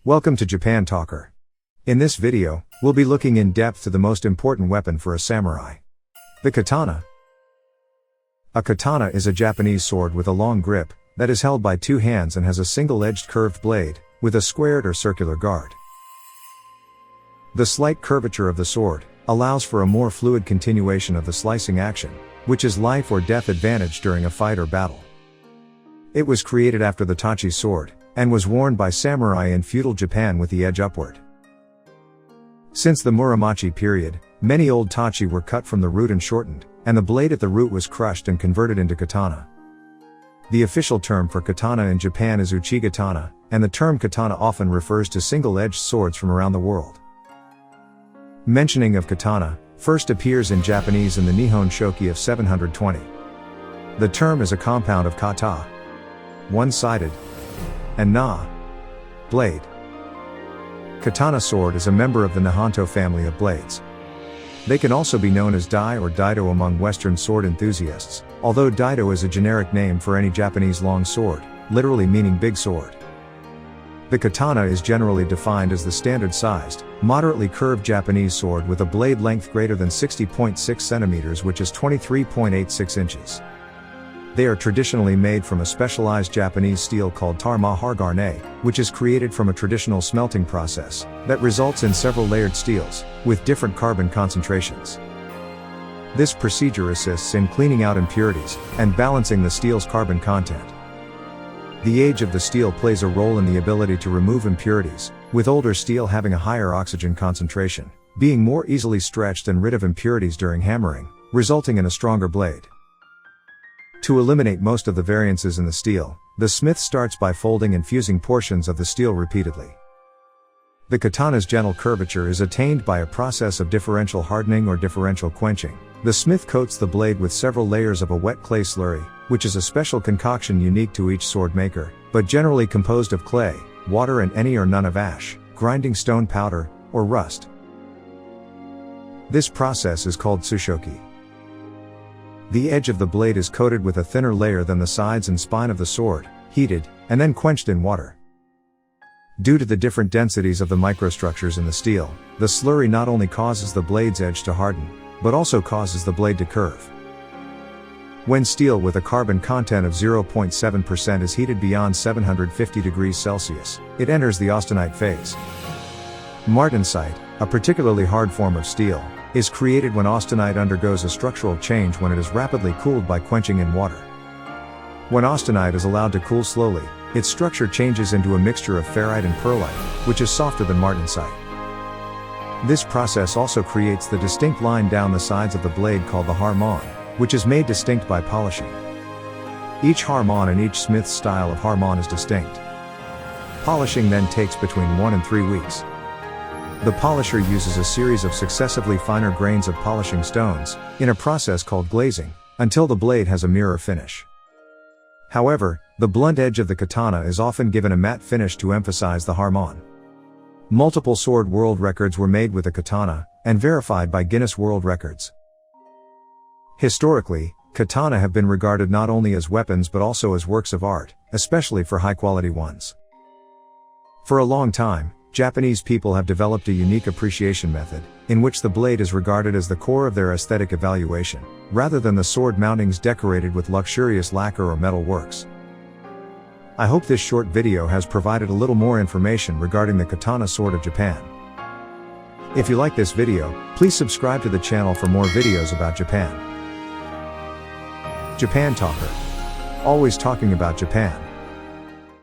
Welcome to Japan Talker. In this video, we'll be looking in depth to the most important weapon for a samurai. The katana. A katana is a Japanese sword with a long grip, that is held by two hands and has a single-edged curved blade, with a squared or circular guard. The slight curvature of the sword allows for a more fluid continuation of the slicing action, which is life or death advantage during a fight or battle. It was created after the tachi sword, and was worn by samurai in feudal Japan with the edge upward. Since the Muromachi period, many old tachi were cut from the root and shortened, and the blade at the root was crushed and converted into katana. The official term for katana in Japan is uchigatana, and the term katana often refers to single-edged swords from around the world. Mentioning of katana first appears in Japanese in the Nihon Shoki of 720. The term is a compound of kata, one-sided, and na, blade. Katana sword is a member of the Nihonto family of blades. They can also be known as dai or daido among Western sword enthusiasts, although daido is a generic name for any Japanese long sword, literally meaning big sword. The katana is generally defined as the standard-sized, moderately curved Japanese sword with a blade length greater than 60.6 centimeters, which is 23.86 inches. They are traditionally made from a specialized Japanese steel called Tamahagane, which is created from a traditional smelting process that results in several layered steels with different carbon concentrations. This procedure assists in cleaning out impurities and balancing the steel's carbon content. The age of the steel plays a role in the ability to remove impurities, with older steel having a higher oxygen concentration, being more easily stretched and rid of impurities during hammering, resulting in a stronger blade. To eliminate most of the variances in the steel, the smith starts by folding and fusing portions of the steel repeatedly. The katana's gentle curvature is attained by a process of differential hardening or differential quenching. The smith coats the blade with several layers of a wet clay slurry, which is a special concoction unique to each sword maker, but generally composed of clay, water and any or none of ash, grinding stone powder, or rust. This process is called tsushoki. The edge of the blade is coated with a thinner layer than the sides and spine of the sword, heated, and then quenched in water. Due to the different densities of the microstructures in the steel, the slurry not only causes the blade's edge to harden, but also causes the blade to curve. When steel with a carbon content of 0.7% is heated beyond 750 degrees Celsius, it enters the austenite phase. Martensite, a particularly hard form of steel, is created when austenite undergoes a structural change when it is rapidly cooled by quenching in water. When austenite is allowed to cool slowly, its structure changes into a mixture of ferrite and pearlite, which is softer than martensite. This process also creates the distinct line down the sides of the blade called the harmon, which is made distinct by polishing. Each harmon and each smith's style of harmon is distinct. Polishing then takes between 1 and 3 weeks. The polisher uses a series of successively finer grains of polishing stones, in a process called glazing, until the blade has a mirror finish. However, the blunt edge of the katana is often given a matte finish to emphasize the harmon. Multiple sword world records were made with the katana, and verified by Guinness World Records. Historically, katana have been regarded not only as weapons but also as works of art, especially for high-quality ones. For a long time, Japanese people have developed a unique appreciation method, in which the blade is regarded as the core of their aesthetic evaluation, rather than the sword mountings decorated with luxurious lacquer or metal works. I hope this short video has provided a little more information regarding the katana sword of Japan. If you like this video, please subscribe to the channel for more videos about Japan. Japan Talker. Always talking about Japan.